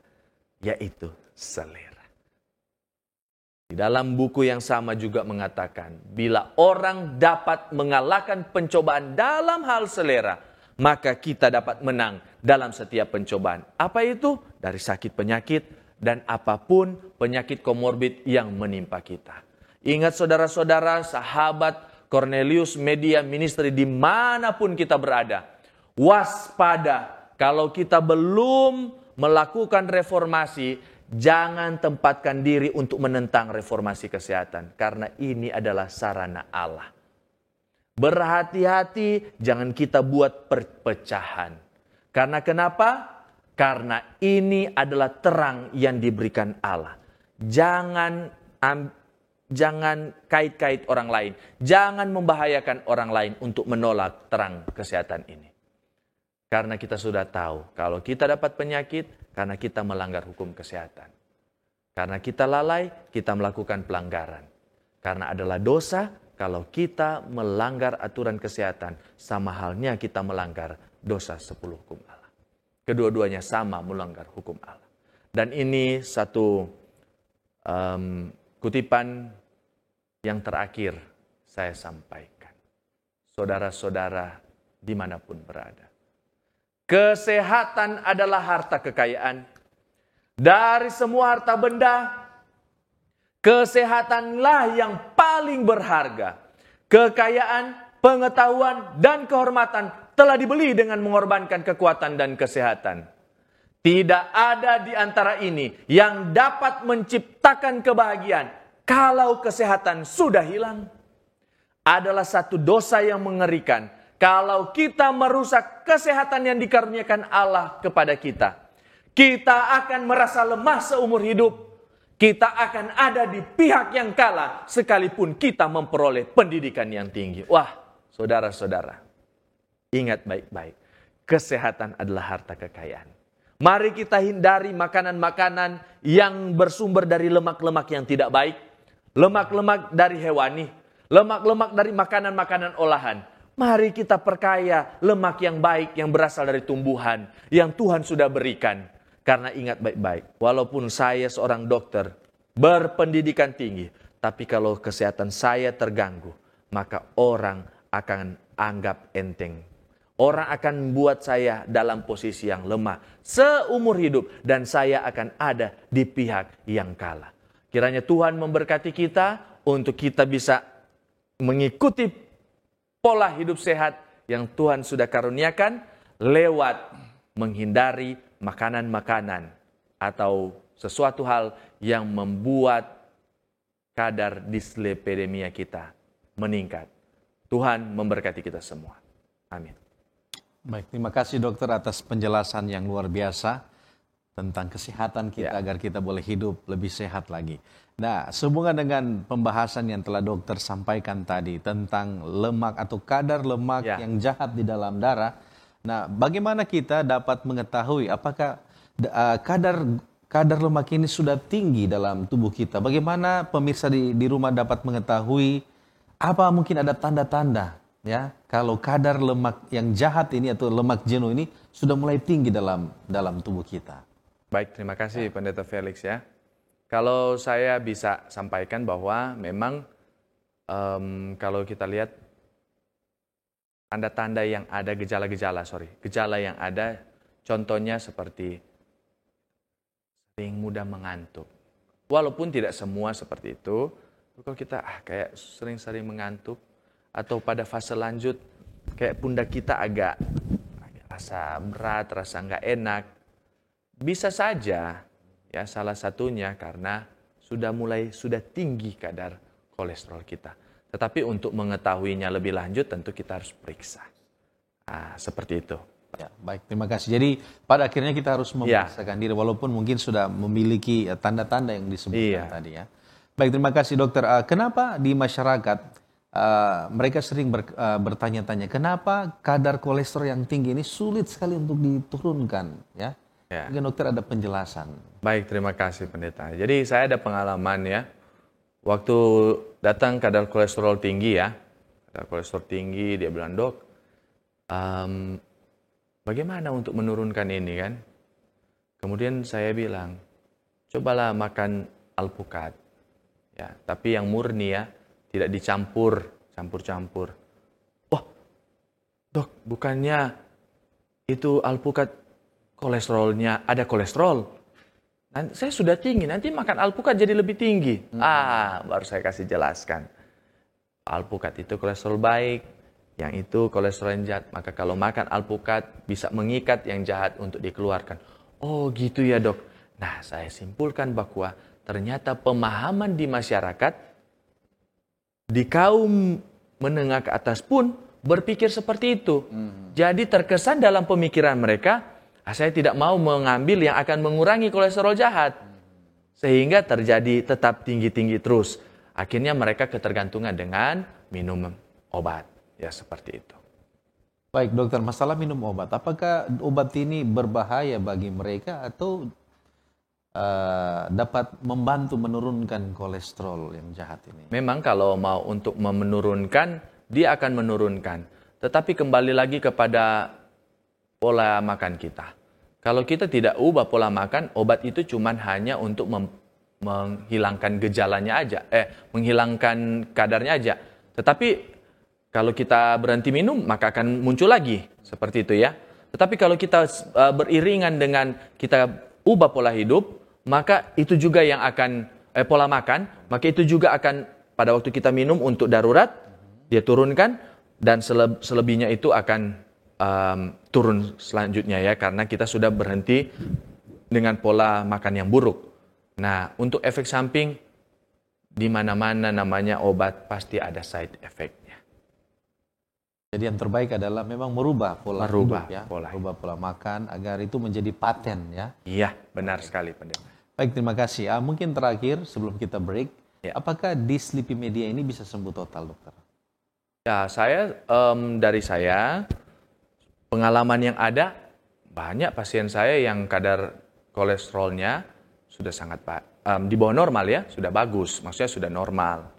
yaitu selera. Di dalam buku yang sama juga mengatakan, bila orang dapat mengalahkan pencobaan dalam hal selera, maka kita dapat menang dalam setiap pencobaan. Apa itu? Dari sakit penyakit dan apapun penyakit komorbid yang menimpa kita. Ingat saudara-saudara, sahabat Cornelius Media Ministry dimanapun kita berada. Waspada, kalau kita belum melakukan reformasi, jangan tempatkan diri untuk menentang reformasi kesehatan. Karena ini adalah sarana Allah. Berhati-hati, jangan kita buat perpecahan. Karena kenapa? Karena ini adalah terang yang diberikan Allah. Jangan kait-kait orang lain. Jangan membahayakan orang lain untuk menolak terang kesehatan ini. Karena kita sudah tahu, kalau kita dapat penyakit, karena kita melanggar hukum kesehatan. Karena kita lalai, kita melakukan pelanggaran. Karena adalah dosa, kalau kita melanggar aturan kesehatan, sama halnya kita melanggar dosa 10 hukum Allah. Kedua-duanya sama melanggar hukum Allah. Dan ini satu kutipan yang terakhir saya sampaikan. Saudara-saudara dimanapun berada. Kesehatan adalah harta kekayaan. Dari semua harta benda, kesehatanlah yang paling berharga. Kekayaan, pengetahuan, dan kehormatan telah dibeli dengan mengorbankan kekuatan dan kesehatan. Tidak ada di antara ini yang dapat menciptakan kebahagiaan kalau kesehatan sudah hilang. Adalah satu dosa yang mengerikan kalau kita merusak kesehatan yang dikaruniakan Allah kepada kita. Kita akan merasa lemah seumur hidup. Kita akan ada di pihak yang kalah sekalipun kita memperoleh pendidikan yang tinggi. Wah, saudara-saudara. Ingat baik-baik, kesehatan adalah harta kekayaan. Mari kita hindari makanan-makanan yang bersumber dari lemak-lemak yang tidak baik, lemak-lemak dari hewani, lemak-lemak dari makanan-makanan olahan. Mari kita perkaya lemak yang baik yang berasal dari tumbuhan yang Tuhan sudah berikan. Karena ingat baik-baik, walaupun saya seorang dokter berpendidikan tinggi, tapi kalau kesehatan saya terganggu, maka orang akan anggap enteng. Orang akan membuat saya dalam posisi yang lemah seumur hidup dan saya akan ada di pihak yang kalah. Kiranya Tuhan memberkati kita untuk kita bisa mengikuti pola hidup sehat yang Tuhan sudah karuniakan lewat menghindari makanan-makanan atau sesuatu hal yang membuat kadar dislipidemia kita meningkat. Tuhan memberkati kita semua. Amin. Baik, terima kasih dokter atas penjelasan yang luar biasa tentang kesehatan kita agar kita boleh hidup lebih sehat lagi. Nah, sehubungan dengan pembahasan yang telah dokter sampaikan tadi tentang lemak atau kadar lemak yang jahat di dalam darah. Nah, bagaimana kita dapat mengetahui apakah kadar lemak ini sudah tinggi dalam tubuh kita? Bagaimana pemirsa di rumah dapat mengetahui apa mungkin ada tanda-tanda ya kalau kadar lemak yang jahat ini atau lemak jenuh ini sudah mulai tinggi dalam tubuh kita? Baik, terima kasih Pendeta Felix ya. Kalau saya bisa sampaikan bahwa memang kalau kita lihat tanda-tanda yang ada, gejala yang ada, contohnya seperti sering mudah mengantuk. Walaupun tidak semua seperti itu, kalau kita kayak sering-sering mengantuk, atau pada fase lanjut, kayak pundak kita agak rasa berat, rasa nggak enak, bisa saja ya salah satunya karena sudah tinggi kadar kolesterol kita. Tetapi untuk mengetahuinya lebih lanjut tentu kita harus periksa. Seperti itu. Ya, baik, terima kasih. Jadi pada akhirnya kita harus memeriksakan diri walaupun mungkin sudah memiliki tanda-tanda yang disebutkan tadi ya. Baik, terima kasih dokter. Kenapa di masyarakat mereka sering bertanya-tanya kenapa kadar kolesterol yang tinggi ini sulit sekali untuk diturunkan ya? Mungkin dokter ada penjelasan. Baik, terima kasih pendeta. Jadi saya ada pengalaman ya. Waktu datang kadar kolesterol tinggi ya, kadar kolesterol tinggi, dia bilang, "Dok, bagaimana untuk menurunkan ini kan?" Kemudian saya bilang, "Cobalah makan alpukat." Ya, tapi yang murni ya, tidak campur-campur. "Wah, Dok, bukannya itu alpukat kolesterolnya ada kolesterol? Nanti saya sudah tinggi, nanti makan alpukat jadi lebih tinggi." Baru saya kasih jelaskan. Alpukat itu kolesterol baik, yang itu kolesterol yang jahat. Maka kalau makan alpukat bisa mengikat yang jahat untuk dikeluarkan. Oh gitu ya dok. Nah saya simpulkan bahwa ternyata pemahaman di masyarakat, di kaum menengah ke atas pun berpikir seperti itu. Jadi terkesan dalam pemikiran mereka, saya tidak mau mengambil yang akan mengurangi kolesterol jahat. Sehingga terjadi tetap tinggi-tinggi terus. Akhirnya mereka ketergantungan dengan minum obat. Ya seperti itu. Baik dokter, masalah minum obat. Apakah obat ini berbahaya bagi mereka atau dapat membantu menurunkan kolesterol yang jahat ini? Memang kalau mau untuk menurunkan, dia akan menurunkan. Tetapi kembali lagi kepada pola makan kita. Kalau kita tidak ubah pola makan, obat itu cuman hanya untuk menghilangkan gejalanya aja, menghilangkan kadarnya aja. Tetapi kalau kita berhenti minum, maka akan muncul lagi seperti itu ya. Tetapi kalau kita beriringan dengan kita ubah pola hidup, maka itu juga yang akan pola makan, maka itu juga akan pada waktu kita minum untuk darurat, dia turunkan dan selebihnya itu akan turun selanjutnya ya, karena kita sudah berhenti dengan pola makan yang buruk. Nah, untuk efek samping di mana-mana namanya obat pasti ada side effect-nya. Jadi yang terbaik adalah memang merubah pola hidup ya, merubah pola makan agar itu menjadi paten ya. Iya, benar sekali pendeta. Baik, terima kasih. Mungkin terakhir sebelum kita break, apakah dislipidemia ini bisa sembuh total dokter? Ya, dari saya pengalaman yang ada, banyak pasien saya yang kadar kolesterolnya sudah sangat di bawah normal ya, sudah bagus, maksudnya sudah normal.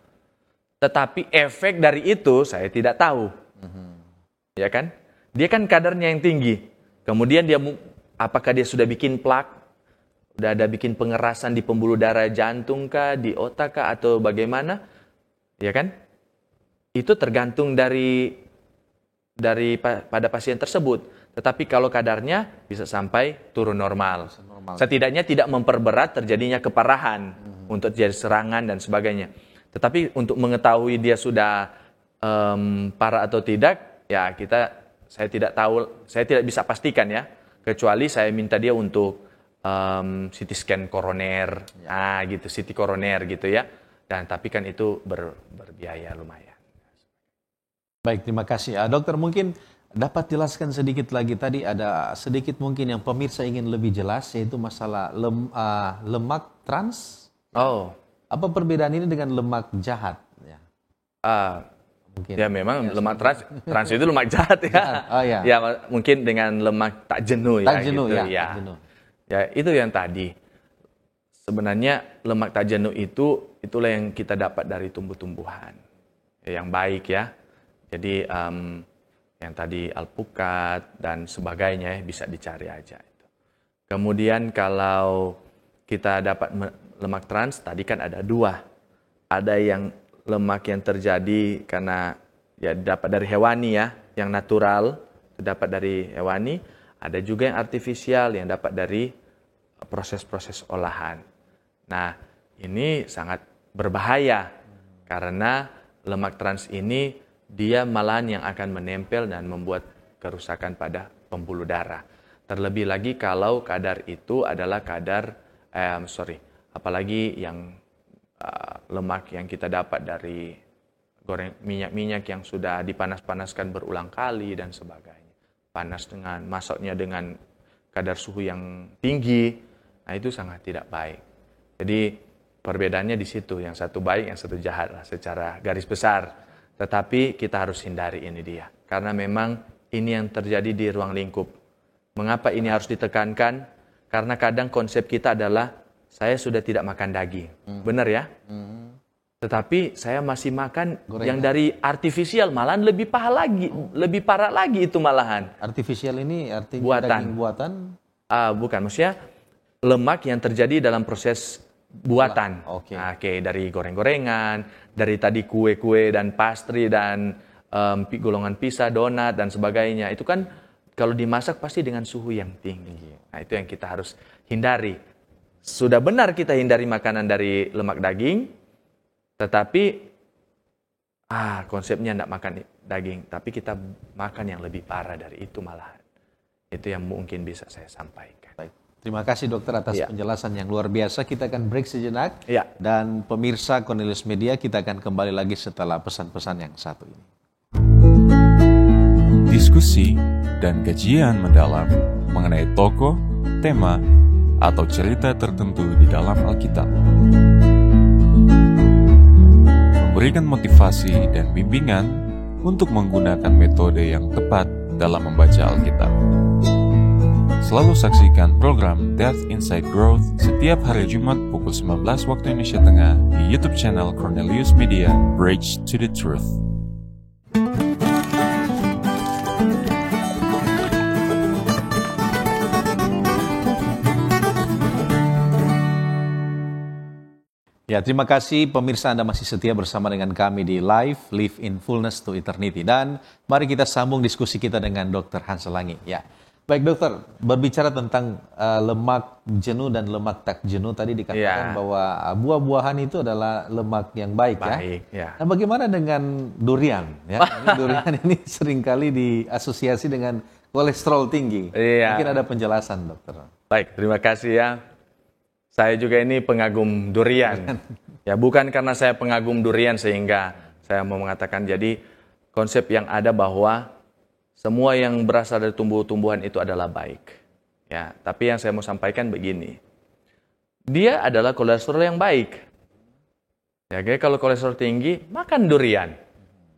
Tetapi efek dari itu saya tidak tahu. Ya kan? Dia kan kadarnya yang tinggi. Kemudian apakah dia sudah bikin plak? Udah ada bikin pengerasan di pembuluh darah jantung kah, di otak kah, atau bagaimana? Ya kan? Itu tergantung pada pasien tersebut. Tetapi kalau kadarnya bisa sampai turun normal. Setidaknya tidak memperberat terjadinya keparahan untuk terjadi serangan dan sebagainya. Tetapi untuk mengetahui dia sudah parah atau tidak, ya saya tidak tahu, saya tidak bisa pastikan ya. Kecuali saya minta dia untuk CT scan koroner, gitu, CT koroner gitu ya. Dan tapi kan itu berbiaya lumayan. Baik, terima kasih. Dokter, mungkin dapat jelaskan sedikit lagi, tadi ada sedikit mungkin yang pemirsa ingin lebih jelas, yaitu masalah lemak trans. Oh. Apa perbedaan ini dengan lemak jahat? Ya, mungkin. Ya memang lemak trans itu lemak jahat ya. Oh, ya. Ya mungkin dengan lemak tak jenuh ya. Tak jenuh gitu, ya. Ya. Tak jenuh. Ya itu yang tadi. Sebenarnya lemak tak jenuh itulah yang kita dapat dari tumbuh-tumbuhan yang baik ya. Jadi yang tadi alpukat dan sebagainya bisa dicari aja. Kemudian kalau kita dapat lemak trans, tadi kan ada dua. Ada yang lemak yang terjadi karena ya dapat dari hewani ya, yang natural, dapat dari hewani. Ada juga yang artifisial yang dapat dari proses-proses olahan. Nah, ini sangat berbahaya karena lemak trans ini dia malahan yang akan menempel dan membuat kerusakan pada pembuluh darah. Terlebih lagi kalau kadar itu adalah kadar, apalagi yang lemak yang kita dapat dari goreng minyak-minyak yang sudah dipanas-panaskan berulang kali dan sebagainya. Panas masaknya dengan kadar suhu yang tinggi, nah itu sangat tidak baik. Jadi perbedaannya di situ, yang satu baik, yang satu jahat lah secara garis besar. Tetapi kita harus hindari ini dia. Karena memang ini yang terjadi di ruang lingkup. Mengapa ini harus ditekankan? Karena kadang konsep kita adalah, saya sudah tidak makan daging. Benar ya? Tetapi saya masih makan yang dari artifisial, malahan lebih parah lagi itu malahan. Artifisial ini artinya daging buatan? Bukan, maksudnya lemak yang terjadi dalam proses buatan. Oke, dari goreng-gorengan, dari tadi kue-kue dan pastry dan golongan pizza, donat dan sebagainya. Itu kan kalau dimasak pasti dengan suhu yang tinggi. Nah, itu yang kita harus hindari. Sudah benar kita hindari makanan dari lemak daging, tetapi konsepnya tidak makan daging, tapi kita makan yang lebih parah dari itu malahan. Itu yang mungkin bisa saya sampaikan. Baik. Terima kasih dokter atas penjelasan yang luar biasa. Kita akan break sejenak. Ya. Dan pemirsa Cornelius Media, kita akan kembali lagi setelah pesan-pesan yang satu ini. Diskusi dan kajian mendalam mengenai tokoh, tema, atau cerita tertentu di dalam Alkitab. Memberikan motivasi dan bimbingan untuk menggunakan metode yang tepat dalam membaca Alkitab. Selalu saksikan program Death Inside Growth setiap hari Jumat pukul 19 waktu Indonesia Tengah di YouTube channel Cornelius Media, Bridge to the Truth. Ya, terima kasih pemirsa, Anda masih setia bersama dengan kami di Live in Fullness to Eternity. Dan mari kita sambung diskusi kita dengan Dr. Hanselangi. Ya. Baik dokter, berbicara tentang lemak jenuh dan lemak tak jenuh, tadi dikatakan bahwa buah-buahan itu adalah lemak yang baik ya. Nah, bagaimana dengan durian? Ya? Durian ini seringkali diasosiasi dengan kolesterol tinggi. Mungkin ada penjelasan dokter. Baik, terima kasih ya. Saya juga ini pengagum durian. Ya, bukan karena saya pengagum durian sehingga saya mau mengatakan, jadi konsep yang ada bahwa semua yang berasal dari tumbuh-tumbuhan itu adalah baik. Ya, tapi yang saya mau sampaikan begini. Dia adalah kolesterol yang baik. Ya, jadi kalau kolesterol tinggi, makan durian.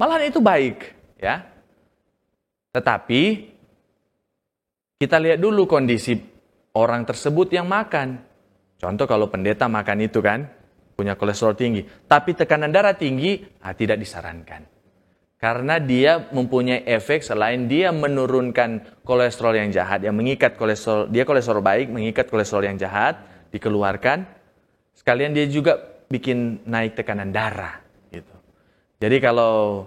Malahan itu baik, ya. Tetapi kita lihat dulu kondisi orang tersebut yang makan. Contoh kalau pendeta makan itu kan, punya kolesterol tinggi, tapi tekanan darah tinggi, tidak disarankan. Karena dia mempunyai efek selain dia menurunkan kolesterol yang jahat, yang mengikat kolesterol, dia kolesterol baik, mengikat kolesterol yang jahat, dikeluarkan, sekalian dia juga bikin naik tekanan darah. Gitu. Jadi kalau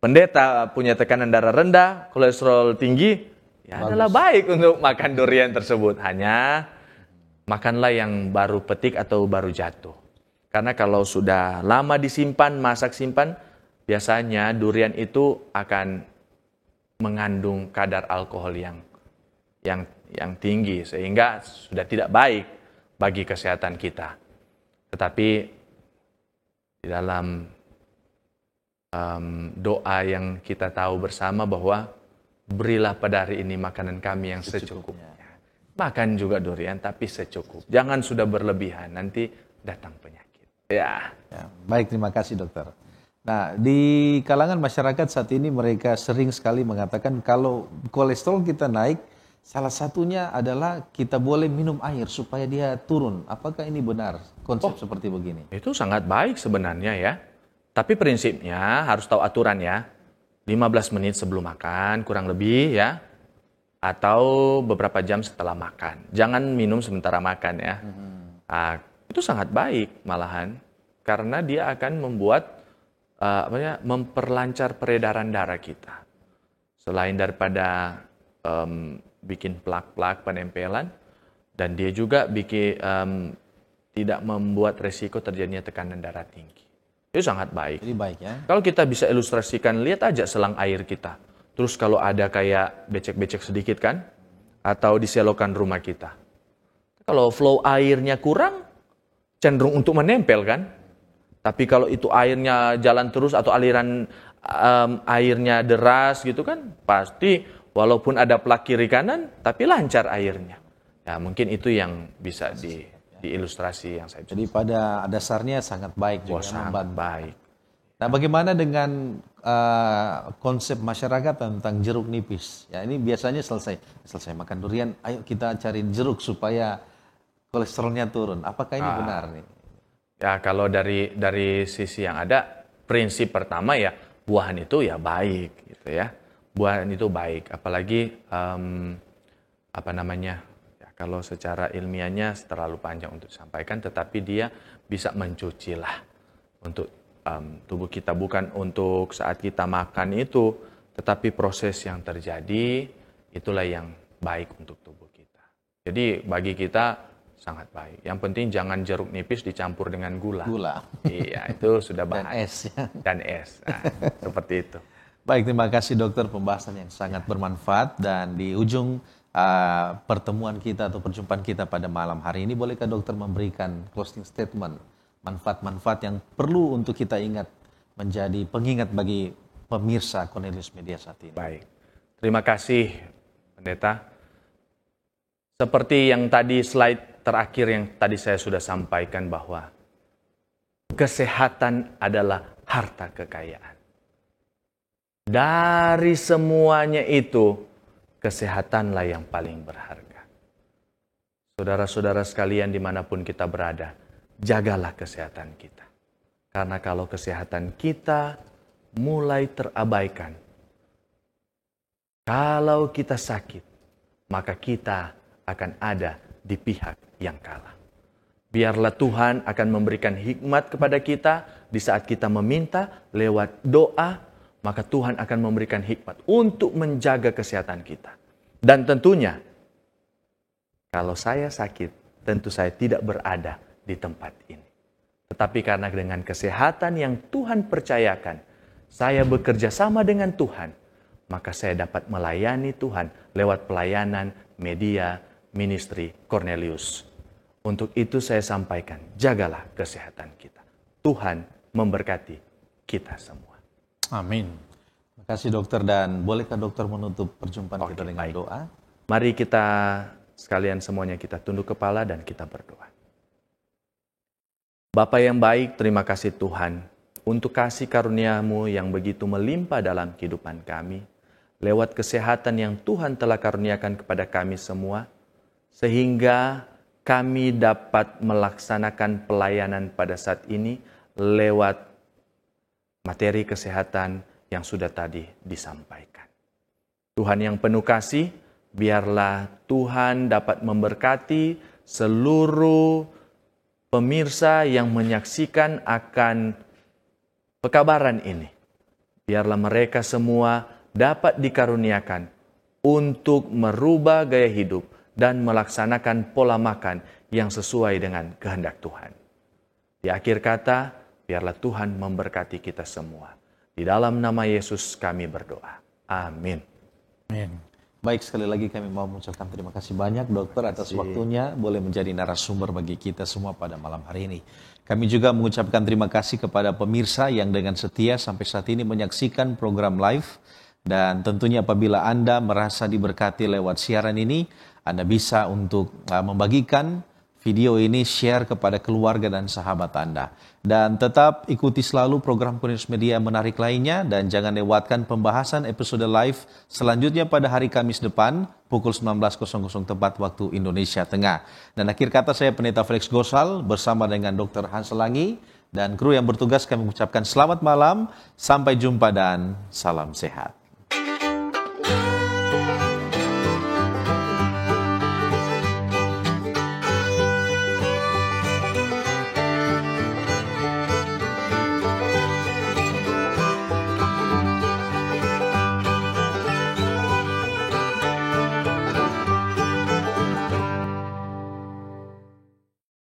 pendeta punya tekanan darah rendah, kolesterol tinggi, ya adalah baik untuk makan durian tersebut. Hanya makanlah yang baru petik atau baru jatuh. Karena kalau sudah lama disimpan, masak simpan, biasanya durian itu akan mengandung kadar alkohol yang tinggi, sehingga sudah tidak baik bagi kesehatan kita. Tetapi di dalam doa yang kita tahu bersama bahwa berilah pada hari ini makanan kami yang secukupnya. Makan juga durian tapi secukup. Jangan sudah berlebihan, nanti datang penyakit. Ya. Baik, terima kasih dokter. Nah, di kalangan masyarakat saat ini mereka sering sekali mengatakan kalau kolesterol kita naik, salah satunya adalah kita boleh minum air supaya dia turun. Apakah ini benar konsep seperti begini? Itu sangat baik sebenarnya ya. Tapi prinsipnya harus tahu aturan ya. 15 menit sebelum makan kurang lebih ya. Atau beberapa jam setelah makan. Jangan minum sementara makan ya. Itu sangat baik malahan. Karena dia akan membuat memperlancar peredaran darah kita. Selain daripada bikin plak-plak penempelan, dan dia juga bikin tidak membuat resiko terjadinya tekanan darah tinggi. Itu sangat baik. Jadi baik ya. Kalau kita bisa ilustrasikan, lihat aja selang air kita. Terus kalau ada kayak becek-becek sedikit kan, atau di selokan rumah kita. Kalau flow airnya kurang, cenderung untuk menempel kan. Tapi kalau itu airnya jalan terus atau aliran airnya deras gitu kan, pasti walaupun ada plak kiri kanan, tapi lancar airnya. Ya mungkin itu yang bisa diilustrasi yang saya bisa. Jadi pada dasarnya sangat baik juga. Sangat baik. Nah, bagaimana dengan konsep masyarakat tentang jeruk nipis? Ya, ini biasanya selesai makan durian, ayo kita cari jeruk supaya kolesterolnya turun. Apakah ini benar nih? Ya, kalau dari sisi yang ada, prinsip pertama ya buahan itu ya baik gitu ya. Buahan itu baik, apalagi ya, kalau secara ilmiahnya terlalu panjang untuk disampaikan, tetapi dia bisa mencuci lah untuk tubuh kita, bukan untuk saat kita makan itu, tetapi proses yang terjadi itulah yang baik untuk tubuh kita. Jadi bagi kita sangat baik. Yang penting jangan jeruk nipis dicampur dengan gula. Iya, itu sudah bahaya. Dan es ya. Dan es. Nah, seperti itu. Baik, terima kasih dokter, pembahasan yang sangat bermanfaat. Dan di ujung pertemuan kita atau perjumpaan kita pada malam hari ini, bolehkah dokter memberikan closing statement, manfaat-manfaat yang perlu untuk kita ingat, menjadi pengingat bagi pemirsa Cornelius Media saat ini? Baik, terima kasih Pendeta. Seperti yang tadi slide terakhir yang tadi saya sudah sampaikan, bahwa kesehatan adalah harta kekayaan. Dari semuanya itu, kesehatanlah yang paling berharga. Saudara-saudara sekalian dimanapun kita berada, jagalah kesehatan kita. Karena kalau kesehatan kita mulai terabaikan, kalau kita sakit, maka kita akan ada di pihak yang kalah. Biarlah Tuhan akan memberikan hikmat kepada kita di saat kita meminta lewat doa, maka Tuhan akan memberikan hikmat untuk menjaga kesehatan kita. Dan tentunya, kalau saya sakit, tentu saya tidak berada di tempat ini. Tetapi karena dengan kesehatan yang Tuhan percayakan, saya bekerja sama dengan Tuhan, maka saya dapat melayani Tuhan lewat pelayanan media ministry Cornelius. Untuk itu saya sampaikan, jagalah kesehatan kita. Tuhan memberkati kita semua. Amin. Terima kasih dokter, dan bolehkah dokter menutup perjumpaan kita dengan doa? Mari kita sekalian semuanya kita tunduk kepala dan kita berdoa. Bapa yang baik, terima kasih Tuhan untuk kasih karunia-Mu yang begitu melimpah dalam kehidupan kami. lewat kesehatan yang Tuhan telah karuniakan kepada kami semua, sehingga kami dapat melaksanakan pelayanan pada saat ini lewat materi kesehatan yang sudah tadi disampaikan. Tuhan yang penuh kasih, biarlah Tuhan dapat memberkati seluruh pemirsa yang menyaksikan akan pekabaran ini. Biarlah mereka semua dapat dikaruniakan untuk merubah gaya hidup dan melaksanakan pola makan yang sesuai dengan kehendak Tuhan. Di akhir kata, biarlah Tuhan memberkati kita semua. Di dalam nama Yesus kami berdoa. Amin. Amin. Baik, sekali lagi kami mau mengucapkan terima kasih banyak dokter atas waktunya boleh menjadi narasumber bagi kita semua pada malam hari ini. Kami juga mengucapkan terima kasih kepada pemirsa yang dengan setia sampai saat ini menyaksikan program live. Dan tentunya apabila Anda merasa diberkati lewat siaran ini, Anda bisa untuk membagikan video ini, share kepada keluarga dan sahabat Anda. Dan tetap ikuti selalu program Cornelius Media menarik lainnya dan jangan lewatkan pembahasan episode live selanjutnya pada hari Kamis depan pukul 19.00 tepat waktu Indonesia Tengah. Dan akhir kata saya Pendeta Felix Gosal bersama dengan Dr. Hans Langi dan kru yang bertugas kami mengucapkan selamat malam, sampai jumpa dan salam sehat.